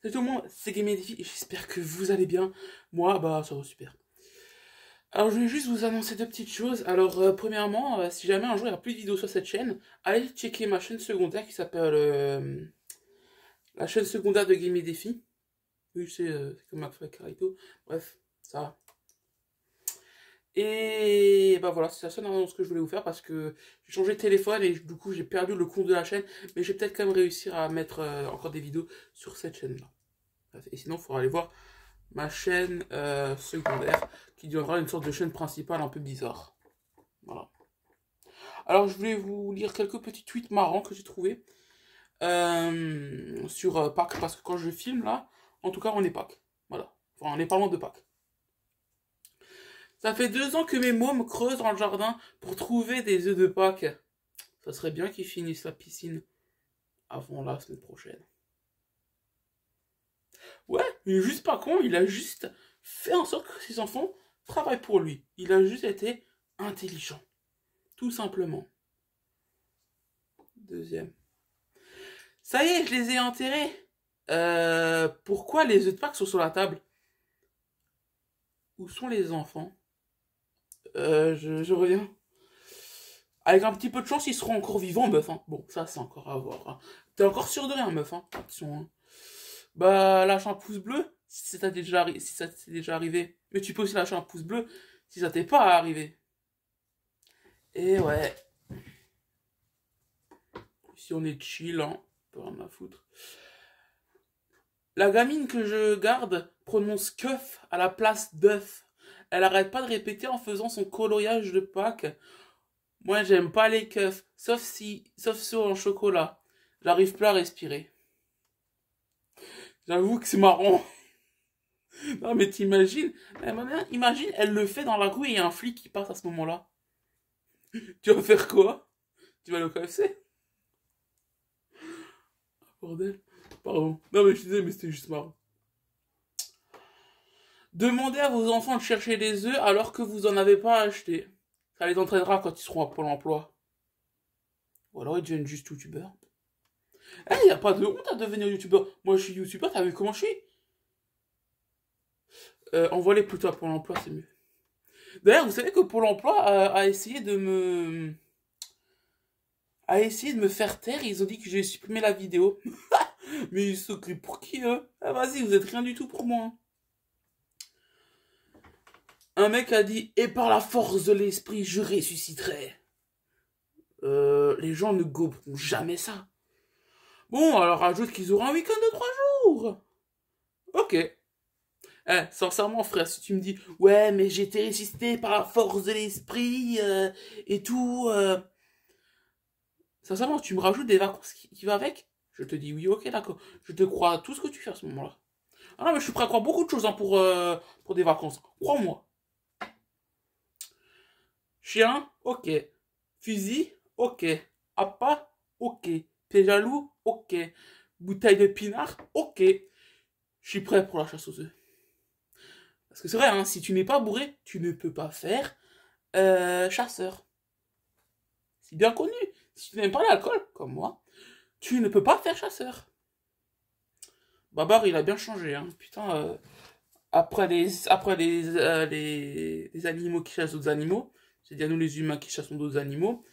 Salut tout le monde, c'est Game et Défi et j'espère que vous allez bien. Moi, bah, ça va super. Alors, je voulais juste vous annoncer deux petites choses. Alors, premièrement, si jamais un jour il n'y a plus de vidéos sur cette chaîne, allez checker ma chaîne secondaire qui s'appelle la chaîne secondaire de Game et Défi. Oui, c'est comme McFly et Carito. Bref, ça va. Et bah voilà, c'est la seule annonce que je voulais vous faire parce que j'ai changé de téléphone et du coup j'ai perdu le compte de la chaîne. Mais j'ai peut-être quand même réussir à mettre encore des vidéos sur cette chaîne-là. Bref, et sinon, il faudra aller voir ma chaîne secondaire qui deviendra une sorte de chaîne principale un peu bizarre. Voilà. Alors je voulais vous lire quelques petits tweets marrants que j'ai trouvés sur Pâques parce que quand je filme là, en tout cas on est Pâques. Voilà. Enfin on est pas loin de Pâques. Ça fait 2 ans que mes mômes creusent dans le jardin pour trouver des œufs de Pâques. Ça serait bien qu'ils finissent la piscine avant la semaine prochaine. Ouais, il est juste pas con, il a juste fait en sorte que ses enfants travaillent pour lui. Il a juste été intelligent. Tout simplement. Deuxième. Ça y est, je les ai enterrés. Pourquoi les œufs de Pâques sont sur la table? Où sont les enfants? Je reviens. Avec un petit peu de chance, ils seront encore vivants, meuf. Hein. Bon, ça, c'est encore à voir. Hein. T'es encore sûr de rien, meuf. Hein. Attention. Hein. Bah, lâche un pouce bleu si ça t'est déjà arrivé. Mais tu peux aussi lâcher un pouce bleu si ça t'est pas arrivé. Et ouais. Si on est chill, hein. Pas rien à foutre. La gamine que je garde prononce keuf à la place d'œuf. Elle arrête pas de répéter en faisant son coloriage de Pâques. Moi, j'aime pas les keufs, sauf ceux en chocolat. J'arrive plus à respirer. J'avoue que c'est marrant. Non, mais t'imagines, imagine, elle le fait dans la rue et il y a un flic qui passe à ce moment-là. Tu vas faire quoi? Tu vas aller au KFC? Bordel. Pardon. Non, mais je disais, mais c'était juste marrant. Demandez à vos enfants de chercher des œufs alors que vous en avez pas acheté. Ça les entraînera quand ils seront à Pôle emploi. Ou alors ils deviennent juste youtubeurs. Eh, y a pas de honte à devenir youtubeur. Moi je suis youtubeur, t'as vu comment je suis? Envoie-les plutôt à Pôle emploi, c'est mieux. D'ailleurs, vous savez que Pôle emploi a essayé de me. A essayé de me faire taire, ils ont dit que j'ai supprimé la vidéo. Mais ils s'occupent pour qui eux? Ah vas-y, vous êtes rien du tout pour moi. Un mec a dit, et par la force de l'esprit, je ressusciterai. Les gens ne goberont jamais ça. Bon, alors rajoute qu'ils auront un week-end de 3 jours. Ok. Sincèrement, frère, si tu me dis, ouais, mais j'ai été ressuscité par la force de l'esprit et tout, sincèrement, tu me rajoutes des vacances qui va avec, je te dis oui, ok, d'accord. Je te crois à tout ce que tu fais à ce moment-là. Ah non, mais je suis prêt à croire beaucoup de choses hein, pour des vacances. Crois-moi. Chien, ok. Fusil, ok. Appât, ok. T'es jaloux, ok. Bouteille de pinard, ok. Je suis prêt pour la chasse aux œufs. Parce que c'est vrai, hein, si tu n'es pas bourré, tu ne peux pas faire chasseur. C'est bien connu. Si tu n'aimes pas l'alcool, comme moi, tu ne peux pas faire chasseur. Babar, il a bien changé. Hein. Putain, les animaux qui chassent d'autres animaux, c'est-à-dire nous les humains qui chassons d'autres animaux,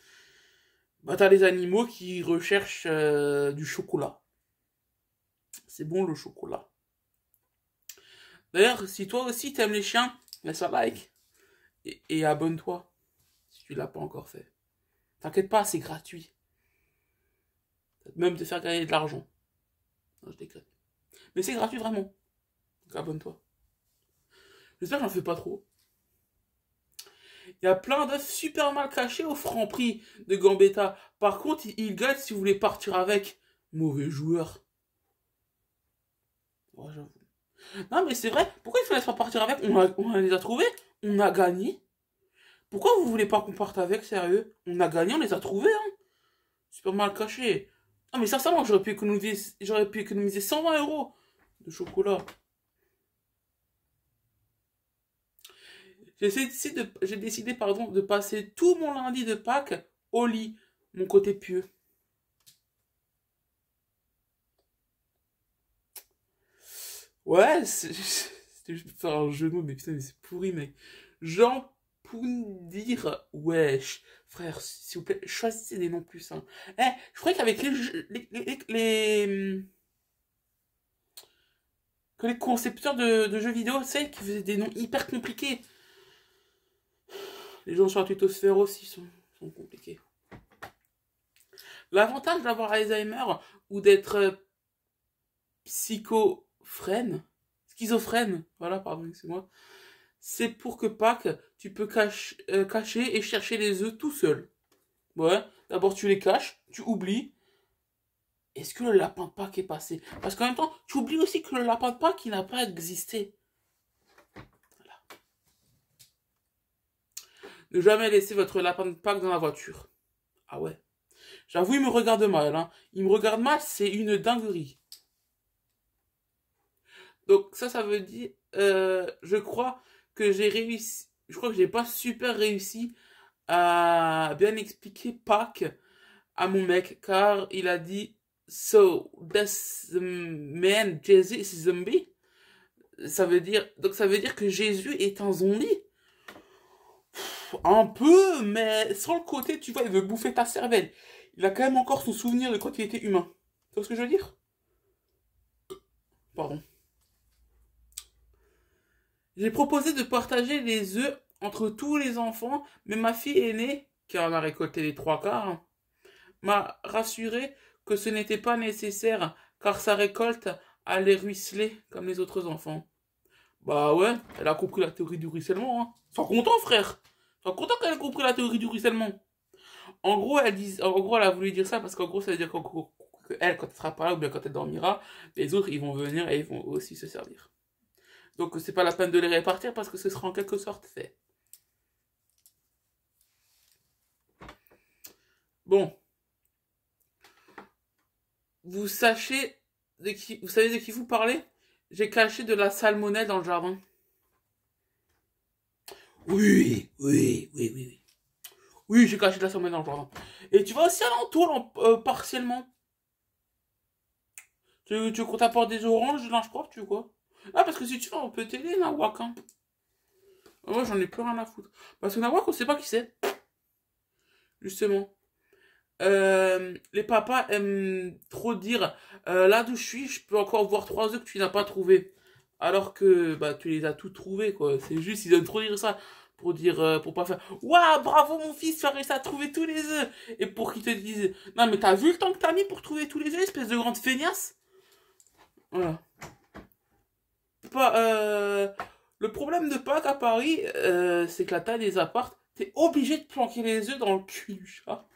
bah t'as les animaux qui recherchent du chocolat. C'est bon le chocolat. D'ailleurs, si toi aussi t'aimes les chiens, laisse un like et abonne-toi si tu l'as pas encore fait. T'inquiète pas, c'est gratuit. Ça peut même te faire gagner de l'argent. Non, je déconne. Mais c'est gratuit vraiment. Donc abonne-toi. J'espère que j'en fais pas trop. Il y a plein d'œufs super mal cachés au franc prix de Gambetta. Par contre, il gagne si vous voulez partir avec. Mauvais joueur. Ouais, j'avoue. Non, mais c'est vrai. Pourquoi il ne laisse pas partir avec on les a trouvés. On a gagné. Pourquoi vous voulez pas qu'on parte avec, sérieux? On a gagné, on les a trouvés, hein. Super mal caché. Ah, mais sincèrement, j'aurais pu économiser 120 euros de chocolat. J'ai décidé, pardon, de passer tout mon lundi de Pâques au lit, mon côté pieux. Ouais, c'était juste pour faire un jeu de mots, mais putain, mais c'est pourri, mec. Jean Poundir, wesh. Frère, s'il vous plaît, choisissez des noms plus simples. Eh, je croyais qu'avec que les concepteurs de jeux vidéo, tu sais, qui faisaient des noms hyper compliqués. Les gens sur la tutosphère aussi sont compliqués. L'avantage d'avoir Alzheimer ou d'être schizophrène, voilà, pardon, c'est moi, c'est pour que Pâques, tu peux cacher et chercher les œufs tout seul. Ouais, d'abord tu les caches, tu oublies. Est-ce que le lapin de Pâques est passé? Parce qu'en même temps, tu oublies aussi que le lapin de Pâques, il n'a pas existé. Voilà. Ne jamais laisser votre lapin de Pâques dans la voiture. Ah ouais. J'avoue, il me regarde mal, hein. Il me regarde mal, c'est une dinguerie. Donc ça veut dire, je crois que j'ai réussi, je crois que j'ai pas super réussi à bien expliquer Pâques à mon mec, car il a dit, so, does the man Jesus is a zombie? Donc ça veut dire que Jésus est un zombie? Un peu, mais sans le côté, tu vois, il veut bouffer ta cervelle. Il a quand même encore son souvenir de quand il était humain. Tu vois ce que je veux dire? Pardon. J'ai proposé de partager les œufs entre tous les enfants, mais ma fille aînée, qui en a récolté les trois quarts, m'a rassuré que ce n'était pas nécessaire, car sa récolte allait ruisseler comme les autres enfants. Bah ouais, elle a compris la théorie du ruissellement, hein. Sois content, frère. Sois content qu'elle ait compris la théorie du ruissellement. En gros, elle a voulu dire ça parce qu'en gros, ça veut dire qu'elle, quand elle sera pas là, ou bien quand elle dormira, les autres, ils vont venir et ils vont aussi se servir. Donc, c'est pas la peine de les répartir parce que ce sera en quelque sorte fait. Bon. Vous savez de qui vous parlez? J'ai caché de la salmonelle dans le jardin. Oui, oui, oui, oui, oui. Oui, j'ai caché de la salmonelle dans le jardin. Et tu vas aussi à l'entour, partiellement. Tu veux qu'on t'apporte des oranges, de linge propre, tu veux quoi? Ah, parce que si tu veux, on peut t'aider, Nawak, hein. Moi, j'en ai plus rien à foutre. Parce que Nawak, on sait pas qui c'est. Justement. Les papas aiment trop dire là d'où je suis, je peux encore voir trois œufs que tu n'as pas trouvé. Alors que bah tu les as tous trouvés quoi. C'est juste ils aiment trop dire ça pour dire pour pas faire waouh bravo mon fils, tu as réussi à trouver tous les œufs et pour qu'ils te disent non mais t'as vu le temps que t'as mis pour trouver tous les œufs espèce de grande feignasse. Voilà. Pas, le problème de Pâques à Paris c'est que la taille des apparts t'es obligé de planquer les œufs dans le cul du chat.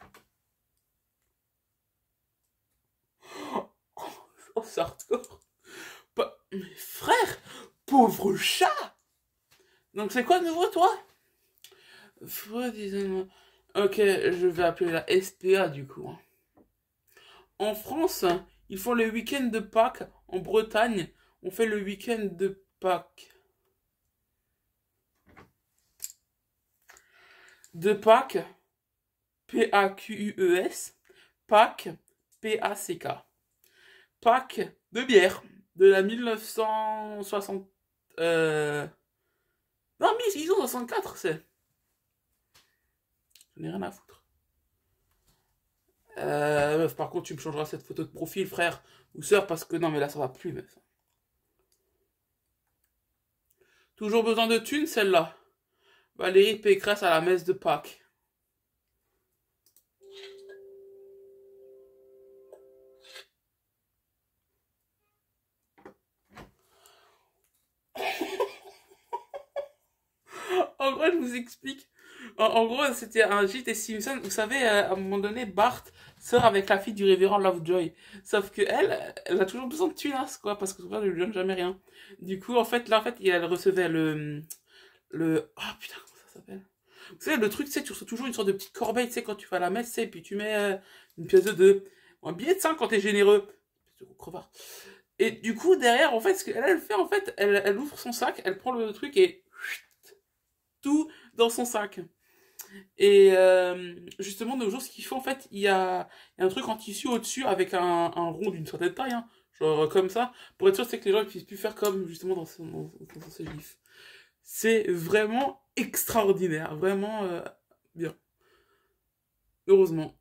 Oh, c'est hardcore. Mais frère, pauvre chat. Donc c'est quoi de nouveau, toi? Disons-moi. Ok, je vais appeler la SPA du coup. En France, ils font le week-end de Pâques. En Bretagne, on fait le week-end de Pâques. De Pâques, P-A-Q-U-E-S. Pâques, P-A-C-K. Pâques de bière de la 1960. Non, 1664, c'est. J'en ai rien à foutre. Meuf, par contre, tu me changeras cette photo de profil, frère ou sœur, parce que non, mais là, ça va plus, meuf. Toujours besoin de thunes, celle-là. Valérie Pécresse à la messe de Pâques. En gros, je vous explique. En gros, c'était un JT Simpson. Vous savez, à un moment donné, Bart sort avec la fille du révérend Lovejoy. Sauf que elle a toujours besoin de tunas, quoi, parce que son père ne lui donne jamais rien. Du coup, en fait, là, en fait, elle recevait ah, putain, comment ça s'appelle? Vous savez, le truc, c'est, tu reçois toujours une sorte de petite corbeille, tu sais, quand tu vas à la messe, tu sais, puis tu mets une pièce de 2. Ou un billet de 5 quand t'es généreux. Espèce de crevard. Et du coup, derrière, en fait, ce qu'elle fait, en fait, elle ouvre son sac, elle prend le truc et tout dans son sac. Et justement, de nos jours, ce qu'il faut, en fait, il y a un truc en tissu au-dessus avec un rond d'une certaine taille, hein. Genre comme ça, pour être sûr c'est que les gens ne puissent plus faire comme justement dans ces gifs. C'est vraiment extraordinaire, vraiment bien. Heureusement.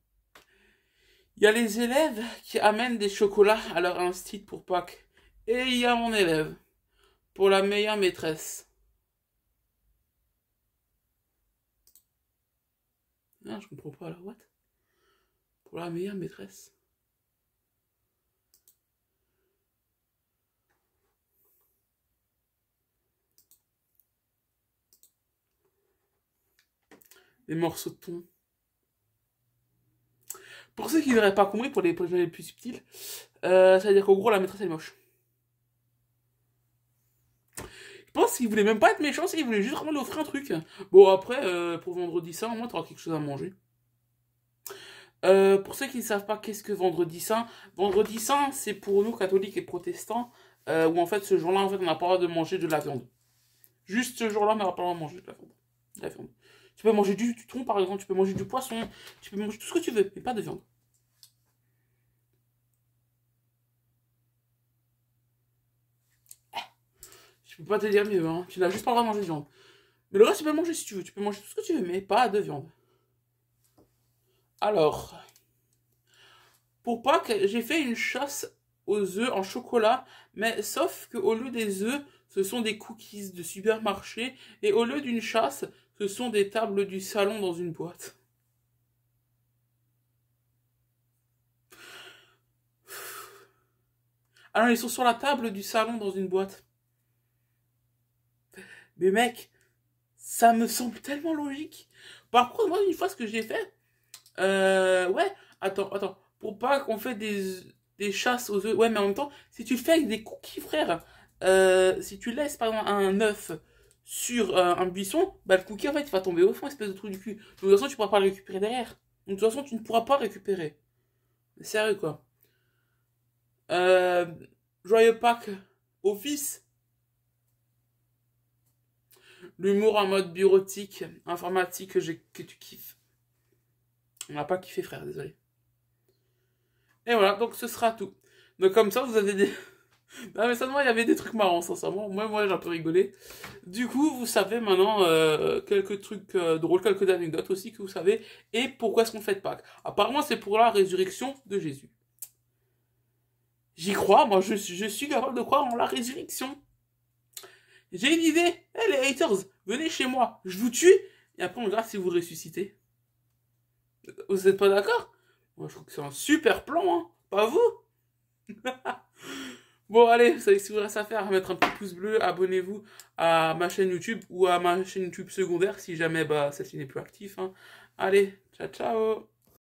Il y a les élèves qui amènent des chocolats à leur institut pour Pâques. Et il y a mon élève, pour la meilleure maîtresse. Ah, je comprends pas la what? Pour la meilleure maîtresse. Les morceaux de thon. Pour ceux qui n'auraient pas compris, pour les gens les plus subtils, ça veut dire qu'en gros la maîtresse elle est moche. Je pense qu'il voulait même pas être méchant, il voulait juste vraiment lui offrir un truc. Bon après, pour vendredi saint, au moins t'auras quelque chose à manger. Pour ceux qui ne savent pas qu'est-ce que Vendredi Saint, c'est pour nous catholiques et protestants, où en fait ce jour-là, en fait, on n'a pas le droit de manger de la viande. Juste ce jour-là, on n'a pas le droit de manger de la viande. Tu peux manger du thon, par exemple, tu peux manger du poisson, tu peux manger tout ce que tu veux, mais pas de viande. Je peux pas te dire mieux, hein. Tu n'as juste pas le droit de manger de viande. Mais le reste, tu peux manger si tu veux. Tu peux manger tout ce que tu veux, mais pas de viande. Alors, pour Pâques, j'ai fait une chasse aux œufs en chocolat, mais sauf qu'au lieu des œufs, ce sont des cookies de supermarché, et au lieu d'une chasse, ce sont des tables du salon dans une boîte. Ah non, ils sont sur la table du salon dans une boîte. Mais mec, ça me semble tellement logique. Par contre, moi, une fois, ce que j'ai fait, ouais, attends, pour pas qu'on fait des chasses aux œufs, ouais, mais en même temps, si tu le fais avec des cookies, frère, si tu laisses, par exemple, un œuf sur un buisson, bah, le cookie, en fait, il va tomber au fond, espèce de trou du cul. Donc, de toute façon, tu pourras pas le récupérer derrière. Donc, de toute façon, tu ne pourras pas récupérer. Sérieux, quoi. Euh, Joyeux Pâques au fils. L'humour en mode bureautique, informatique que tu kiffes. On n'a pas kiffé, frère, désolé. Et voilà, donc ce sera tout. Donc comme ça, vous avez des... Non mais seulement, il y avait des trucs marrants, sincèrement. Moi j'ai un peu rigolé. Du coup, vous savez maintenant quelques trucs drôles, quelques anecdotes aussi que vous savez. Et pourquoi est-ce qu'on fête Pâques? Apparemment, c'est pour la résurrection de Jésus. J'y crois, moi je suis capable de croire en la résurrection. J'ai une idée. Eh les haters, venez chez moi, je vous tue. Et après on verra si vous ressuscitez. Vous êtes pas d'accord? Moi je trouve que c'est un super plan, hein. Pas vous? Bon, allez, vous savez ce qu'il vous reste à faire, mettre un petit pouce bleu, abonnez-vous à ma chaîne YouTube ou à ma chaîne YouTube secondaire si jamais bah, celle-ci n'est plus active, hein. Allez, ciao ciao!